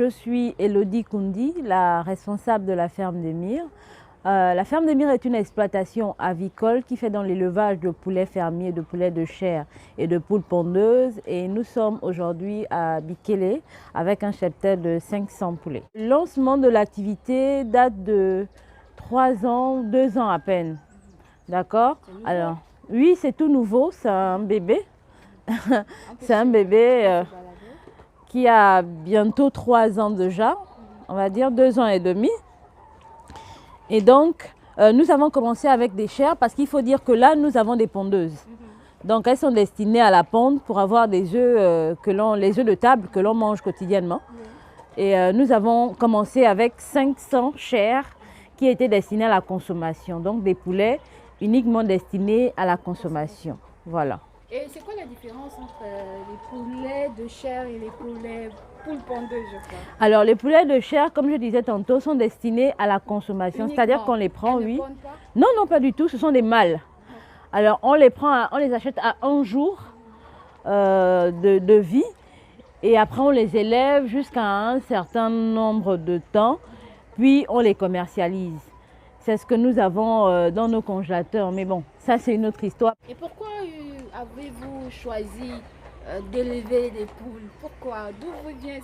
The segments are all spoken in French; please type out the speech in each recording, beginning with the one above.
je suis Elodie Koundi, la responsable de la ferme d'Emir. La ferme d'Emir est une exploitation avicole qui fait dans l'élevage de poulets fermiers, de poulets de chair et de poules pondeuses. Et nous sommes aujourd'hui à Bikele avec un cheptel de 500 poulets. Le lancement de l'activité date de 3 ans, 2 ans à peine. D'accord? Alors, oui, c'est tout nouveau, c'est un bébé. C'est un bébé qui a bientôt 3 ans déjà, on va dire 2 ans et demi. Et donc, nous avons commencé avec des chairs parce qu'il faut dire que là, nous avons des pondeuses. Donc, elles sont destinées à la ponde pour avoir des œufs, les œufs de table que l'on mange quotidiennement. Et nous avons commencé avec 500 chairs qui étaient destinées à la consommation. Donc, des poulets uniquement destinés à la consommation. Voilà. Et c'est quoi la différence entre les poulets de chair et les poules pondeuses, je crois? Alors, les poulets de chair, comme je disais tantôt, sont destinés à la consommation. C'est-à-dire qu'on les prend, oui. Non, non, pas du tout. Ce sont des mâles. Alors, on les prend, on les achète à 1 jour de vie. Et après, on les élève jusqu'à un certain nombre de temps. Puis, on les commercialise. C'est ce que nous avons dans nos congélateurs. Mais bon, ça, c'est une autre histoire. Et pourquoi avez-vous choisi d'élever des poules? Pourquoi? D'où vous vient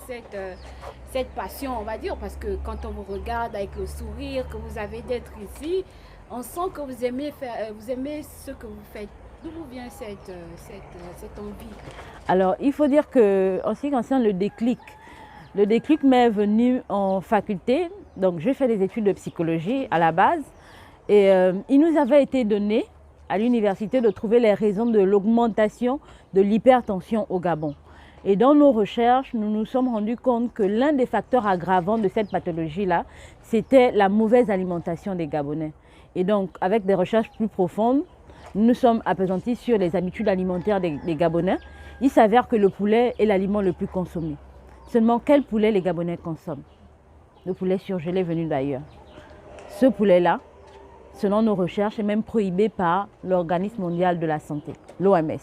cette passion, on va dire? Parce que quand on vous regarde avec le sourire que vous avez d'être ici, on sent que vous aimez ce que vous faites. D'où vous vient cette envie? Alors, il faut dire qu'en ce qui concerne le déclic m'est venu en faculté. Donc, j'ai fait des études de psychologie à la base. Et il nous avait été donné à l'université de trouver les raisons de l'augmentation de l'hypertension au Gabon. Et dans nos recherches, nous nous sommes rendus compte que l'un des facteurs aggravants de cette pathologie-là, c'était la mauvaise alimentation des Gabonais. Et donc, avec des recherches plus profondes, nous nous sommes appesantis sur les habitudes alimentaires des Gabonais. Il s'avère que le poulet est l'aliment le plus consommé. Seulement, quel poulet les Gabonais consomment? Le poulet surgelé venu d'ailleurs. Ce poulet-là, selon nos recherches, est même prohibé par l'Organisme mondial de la santé, l'OMS.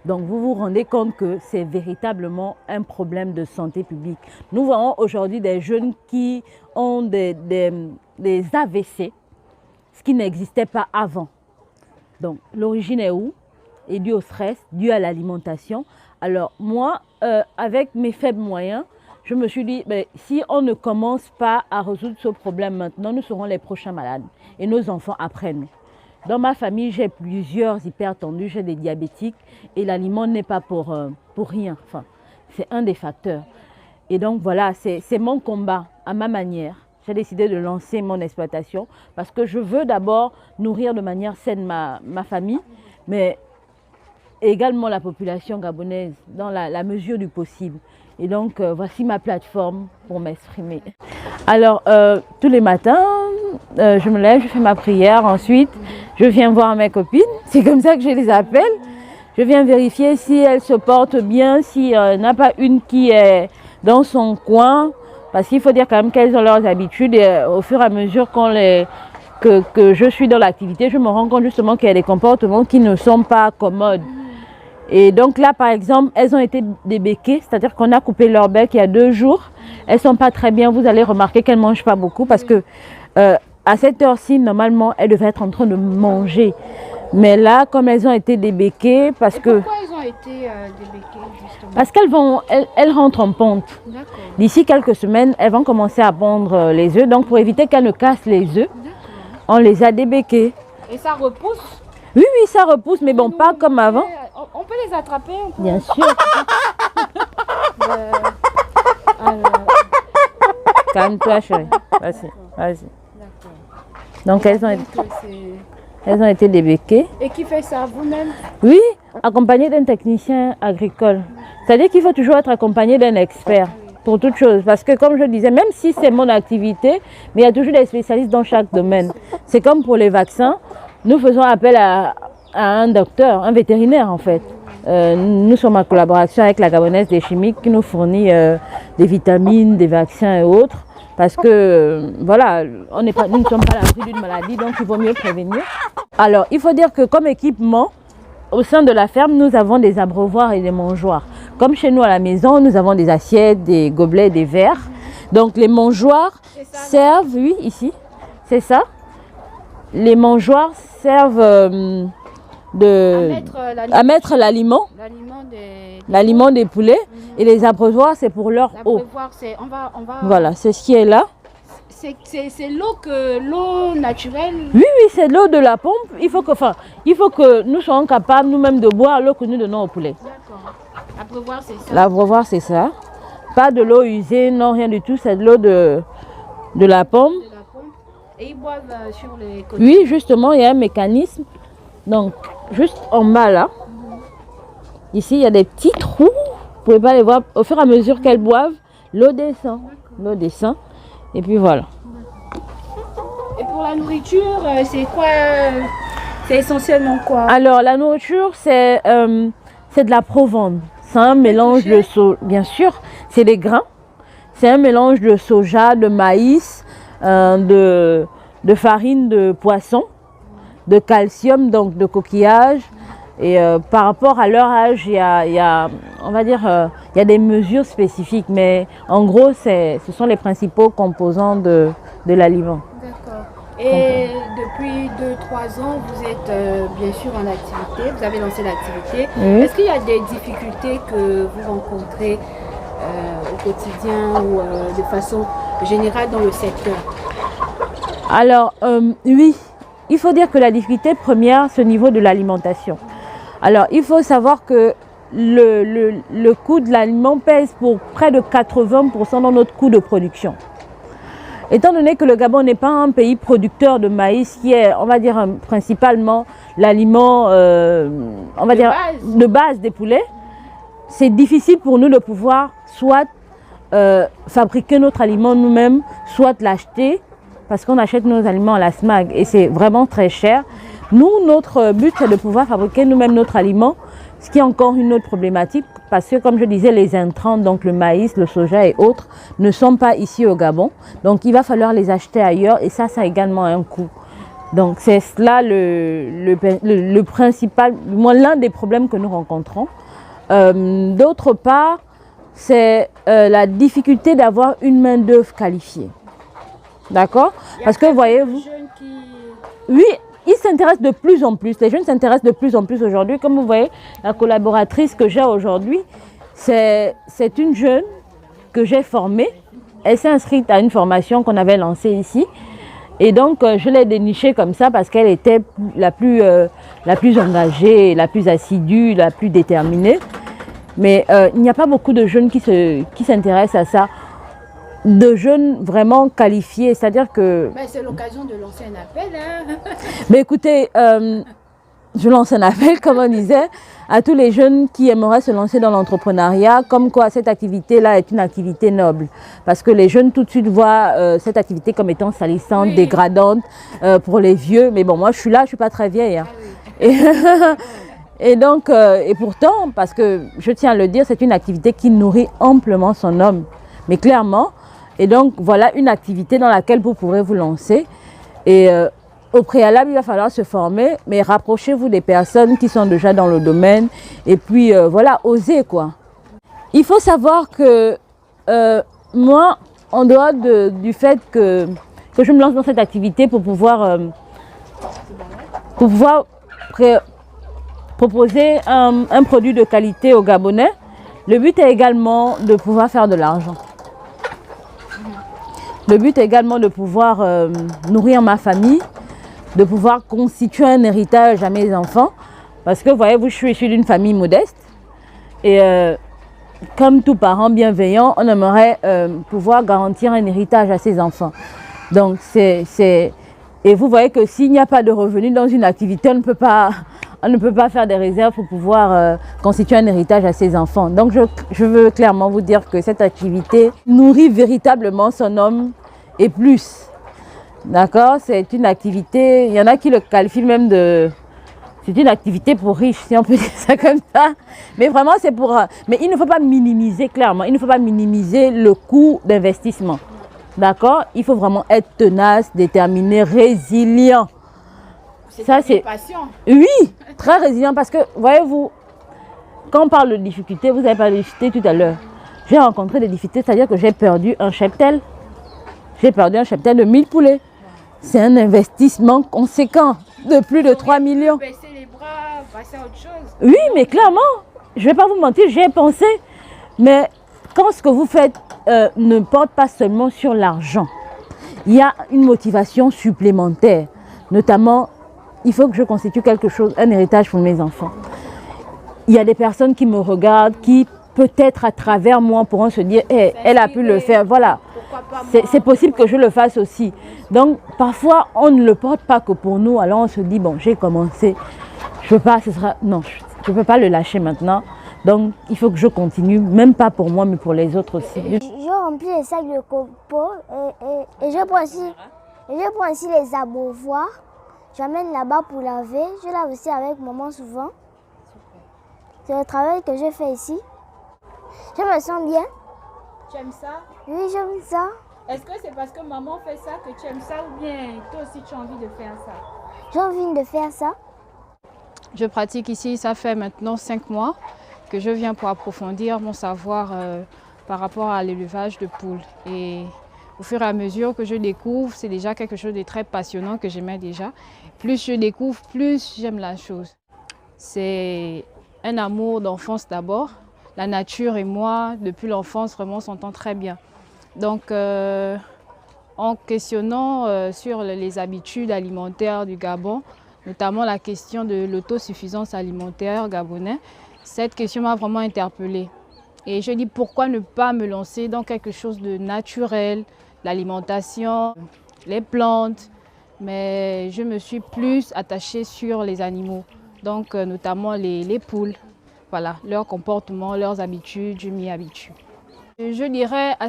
Donc vous vous rendez compte que c'est véritablement un problème de santé publique. Nous voyons aujourd'hui des jeunes qui ont des AVC, ce qui n'existait pas avant. Donc l'origine est où? Est due au stress, due à l'alimentation. Alors moi, avec mes faibles moyens, je me suis dit, si on ne commence pas à résoudre ce problème maintenant, nous serons les prochains malades et nos enfants après nous. Dans ma famille, j'ai plusieurs hypertendus, j'ai des diabétiques et l'aliment n'est pas pour rien. Enfin, c'est un des facteurs. Et donc voilà, c'est mon combat à ma manière. J'ai décidé de lancer mon exploitation parce que je veux d'abord nourrir de manière saine ma famille, mais également la population gabonaise dans la mesure du possible. Et donc, voici ma plateforme pour m'exprimer. Alors, tous les matins, je me lève, je fais ma prière. Ensuite, je viens voir mes copines. C'est comme ça que je les appelle. Je viens vérifier si elles se portent bien, s'il n'y en a pas une qui est dans son coin. Parce qu'il faut dire quand même qu'elles ont leurs habitudes. Et au fur et à mesure que je suis dans l'activité, je me rends compte justement qu'il y a des comportements qui ne sont pas commodes. Et donc là, par exemple, elles ont été débéquées, c'est-à-dire qu'on a coupé leur bec il y a 2 jours. Elles ne sont pas très bien, vous allez remarquer qu'elles ne mangent pas beaucoup parce que à cette heure-ci, normalement, elles devaient être en train de manger. Mais là, comme elles ont été débéquées, parce que... Pourquoi elles ont été débéquées, justement? Parce qu'elles rentrent en ponte. D'ici quelques semaines, elles vont commencer à pondre les œufs. Donc pour éviter qu'elles ne cassent les œufs, on les a débéquées. Et ça repousse? Oui, oui, ça repousse, mais bon, pas comme avant. On peut les attraper un peu? Bien sûr. Calme-toi, chérie. Vas-y, vas-y. Donc, elles ont été débéquées. Et qui fait ça, vous-même? Oui, accompagné d'un technicien agricole. C'est-à-dire qu'il faut toujours être accompagné d'un expert pour toute chose. Parce que, comme je disais, même si c'est mon activité, mais il y a toujours des spécialistes dans chaque domaine. C'est comme pour les vaccins. Nous faisons appel à un docteur, un vétérinaire en fait. Nous sommes en collaboration avec la Gabonaise des Chimiques qui nous fournit des vitamines, des vaccins et autres. Parce que voilà, nous ne sommes pas à l'abri d'une maladie, donc il vaut mieux prévenir. Alors, il faut dire que comme équipement, au sein de la ferme, nous avons des abreuvoirs et des mangeoires. Comme chez nous à la maison, nous avons des assiettes, des gobelets, des verres. Donc les mangeoires servent, oui, ici, c'est ça. Les mangeoires servent à mettre l'aliment des poulets. Et les abreuvoirs, c'est pour leur eau. Voilà, c'est ce qui est là. C'est l'eau naturelle. Oui, c'est l'eau de la pompe. Il faut que nous soyons capables nous-mêmes de boire l'eau que nous donnons aux poulets. D'accord. L'abreuvoir, c'est ça. L'abreuvoir, c'est ça. Pas de l'eau usée, non, rien du tout. C'est de l'eau de la pompe. Et ils boivent sur les côtés. Oui, justement, il y a un mécanisme. Donc, juste en bas là, ici, il y a des petits trous. Vous ne pouvez pas les voir. Au fur et à mesure qu'elles boivent, l'eau descend. L'eau descend. Et puis voilà. Et pour la nourriture, c'est quoi c'est essentiellement quoi? Alors, la nourriture, c'est de la provende. C'est un mélange de soja. Bien sûr, c'est des grains. C'est un mélange de soja, de maïs, de farine de poisson, de calcium, donc de coquillage. Et par rapport à leur âge, il y a des mesures spécifiques, mais en gros, ce sont les principaux composants de l'aliment. D'accord. Et depuis 2-3 ans, vous êtes bien sûr en activité, vous avez lancé l'activité. Oui. Est-ce qu'il y a des difficultés que vous rencontrez au quotidien ou de façon générale dans le secteur? Alors, oui, il faut dire que la difficulté première, c'est au niveau de l'alimentation. Alors, il faut savoir que le coût de l'aliment pèse pour près de 80% dans notre coût de production. Étant donné que le Gabon n'est pas un pays producteur de maïs, qui est, on va dire, principalement l'aliment, de base des poulets, c'est difficile pour nous de pouvoir soit fabriquer notre aliment nous-mêmes, soit l'acheter, parce qu'on achète nos aliments à la SMAG et c'est vraiment très cher. Nous, notre but, c'est de pouvoir fabriquer nous-mêmes notre aliment, ce qui est encore une autre problématique, parce que comme je disais, les intrants, donc le maïs, le soja et autres, ne sont pas ici au Gabon. Donc il va falloir les acheter ailleurs et ça a également un coût. Donc c'est cela le principal, l'un des problèmes que nous rencontrons. D'autre part, c'est la difficulté d'avoir une main-d'œuvre qualifiée. D'accord? Parce que voyez-vous, oui, ils s'intéressent de plus en plus, les jeunes s'intéressent de plus en plus aujourd'hui. Comme vous voyez, la collaboratrice que j'ai aujourd'hui, c'est une jeune que j'ai formée. Elle s'est inscrite à une formation qu'on avait lancée ici. Et donc, je l'ai dénichée comme ça parce qu'elle était la plus engagée, la plus assidue, la plus déterminée. Mais il n'y a pas beaucoup de jeunes qui s'intéressent à ça. De jeunes vraiment qualifiés, c'est-à-dire que... Mais c'est l'occasion de lancer un appel. Hein. Mais écoutez, je lance un appel, comme on disait, à tous les jeunes qui aimeraient se lancer dans l'entrepreneuriat, comme quoi cette activité-là est une activité noble. Parce que les jeunes tout de suite voient cette activité comme étant salissante, oui, dégradante pour les vieux. Mais bon, moi je suis là, je ne suis pas très vieille. Hein. Ah oui. Et donc, et pourtant, parce que je tiens à le dire, c'est une activité qui nourrit amplement son homme. Mais clairement, et donc voilà une activité dans laquelle vous pourrez vous lancer. Et au préalable, il va falloir se former, mais rapprochez-vous des personnes qui sont déjà dans le domaine. Et puis voilà, osez quoi. Il faut savoir que moi, en dehors du fait que je me lance dans cette activité pour pouvoir proposer un produit de qualité aux Gabonais, le but est également de pouvoir faire de l'argent. Le but est également de pouvoir nourrir ma famille, de pouvoir constituer un héritage à mes enfants. Parce que, voyez-vous, je suis issue d'une famille modeste. Et comme tout parent bienveillant, on aimerait pouvoir garantir un héritage à ses enfants. Donc, et vous voyez que s'il n'y a pas de revenus dans une activité, on ne peut pas faire des réserves pour pouvoir constituer un héritage à ses enfants. Donc je veux clairement vous dire que cette activité nourrit véritablement son homme et plus. D'accord? C'est une activité, il y en a qui le qualifient même de... C'est une activité pour riches, si on peut dire ça comme ça. Mais vraiment, c'est pour... Mais il ne faut pas minimiser, clairement, il ne faut pas minimiser le coût d'investissement. D'accord? Il faut vraiment être tenace, déterminé, résilient. C'est patient. Oui, très résilient parce que, voyez-vous, quand on parle de difficulté, vous avez parlé de difficulté tout à l'heure. j'ai rencontré des difficultés, c'est-à-dire que j'ai perdu un cheptel. J'ai perdu un cheptel de 1000 poulets. C'est un investissement conséquent de plus de 3 millions. Baisser les bras, passer à autre chose. Oui, mais clairement, je ne vais pas vous mentir, j'ai pensé. Mais quand ce que vous faites ne porte pas seulement sur l'argent, il y a une motivation supplémentaire. Notamment, il faut que je constitue quelque chose, un héritage pour mes enfants. Il y a des personnes qui me regardent, qui peut-être à travers moi pourront se dire hey, elle a pu le faire, voilà. C'est possible que je le fasse aussi. Donc parfois on ne le porte pas que pour nous, alors on se dit bon j'ai commencé, je peux pas, ce sera non, je peux pas le lâcher maintenant. Donc il faut que je continue, même pas pour moi mais pour les autres aussi. Je remplis les sacs de copeaux et je prends aussi les abreuvoirs. J'amène là-bas pour laver. Je lave aussi avec maman souvent. C'est le travail que je fais ici. Je me sens bien. Tu aimes ça? Oui, j'aime ça. Est-ce que c'est parce que maman fait ça que tu aimes ça ou bien toi aussi tu as envie de faire ça? J'ai envie de faire ça. Je pratique ici, ça fait maintenant 5 mois que je viens pour approfondir mon savoir par rapport à l'élevage de poules. Et au fur et à mesure que je découvre, c'est déjà quelque chose de très passionnant que j'aimais déjà. Plus je découvre, plus j'aime la chose. C'est un amour d'enfance d'abord. La nature et moi, depuis l'enfance, vraiment, on s'entend très bien. Donc, en questionnant sur les habitudes alimentaires du Gabon, notamment la question de l'autosuffisance alimentaire gabonais, cette question m'a vraiment interpellée. Et je dis pourquoi ne pas me lancer dans quelque chose de naturel, l'alimentation, les plantes, mais je me suis plus attachée sur les animaux, donc notamment les poules. Voilà, leur comportement, leurs habitudes, je m'y habitue. Je dirais à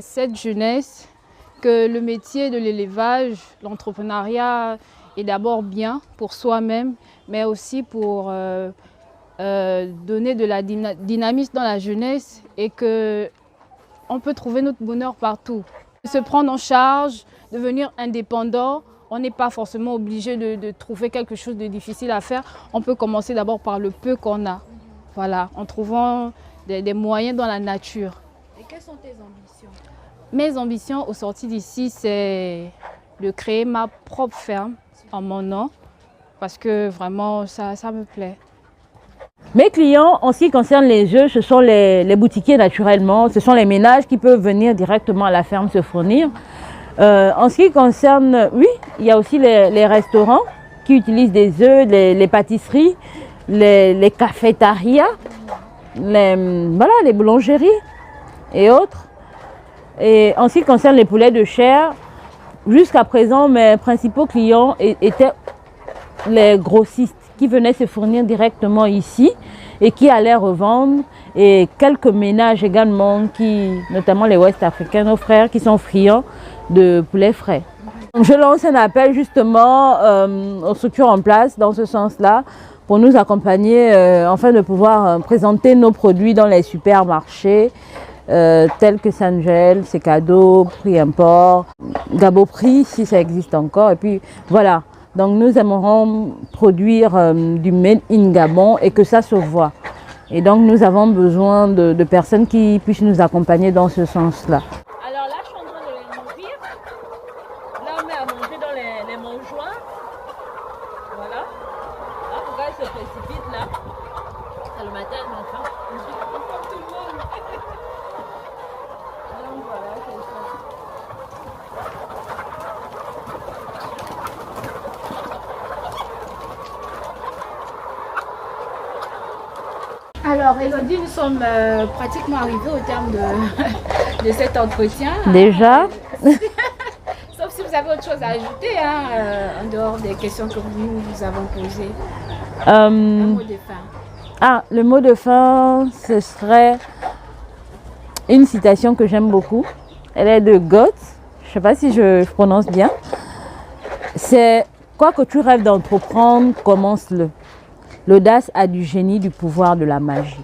cette jeunesse que le métier de l'élevage, l'entrepreneuriat est d'abord bien pour soi-même, mais aussi pour donner de la dynamisme dans la jeunesse et qu'on peut trouver notre bonheur partout. Se prendre en charge, devenir indépendant, on n'est pas forcément obligé de trouver quelque chose de difficile à faire. On peut commencer d'abord par le peu qu'on a, voilà, en trouvant des moyens dans la nature. Et quelles sont tes ambitions? Mes ambitions au sortir d'ici, c'est de créer ma propre ferme en mon nom, parce que vraiment, ça me plaît. Mes clients, en ce qui concerne les œufs, ce sont les boutiquiers naturellement, ce sont les ménages qui peuvent venir directement à la ferme se fournir. En ce qui concerne, oui, il y a aussi les restaurants qui utilisent des œufs, les pâtisseries, les cafétérias, les boulangeries et autres. Et en ce qui concerne les poulets de chair, jusqu'à présent, mes principaux clients étaient les grossistes qui venaient se fournir directement ici et qui allaient revendre, et quelques ménages également, notamment les Ouest-Africains, nos frères qui sont friands de poulet frais. Donc, je lance un appel justement aux structures en place dans ce sens-là pour nous accompagner afin de pouvoir présenter nos produits dans les supermarchés tels que Sangel, Secado, Prix Import, Gabo Prix si ça existe encore, et puis voilà. Donc nous aimerons produire du Made in Gabon et que ça se voit. Et donc nous avons besoin de personnes qui puissent nous accompagner dans ce sens-là. Alors là, je suis en train de les nourrir. Là, on met à manger dans les mangeoires. Voilà. Là, pourquoi elle se précipite là? C'est le matin, mais enfin, je suis comme tout le monde. Donc voilà, c'est ça. Alors Elodie, nous sommes pratiquement arrivés au terme de cet entretien. Déjà, Sauf si vous avez autre chose à ajouter, en dehors des questions que nous avons posées. Un mot de fin. le mot de fin, ce serait une citation que j'aime beaucoup. Elle est de Goethe, je ne sais pas si je prononce bien. C'est « Quoi que tu rêves d'entreprendre, commence-le. L'audace a du génie, du pouvoir, de la magie. »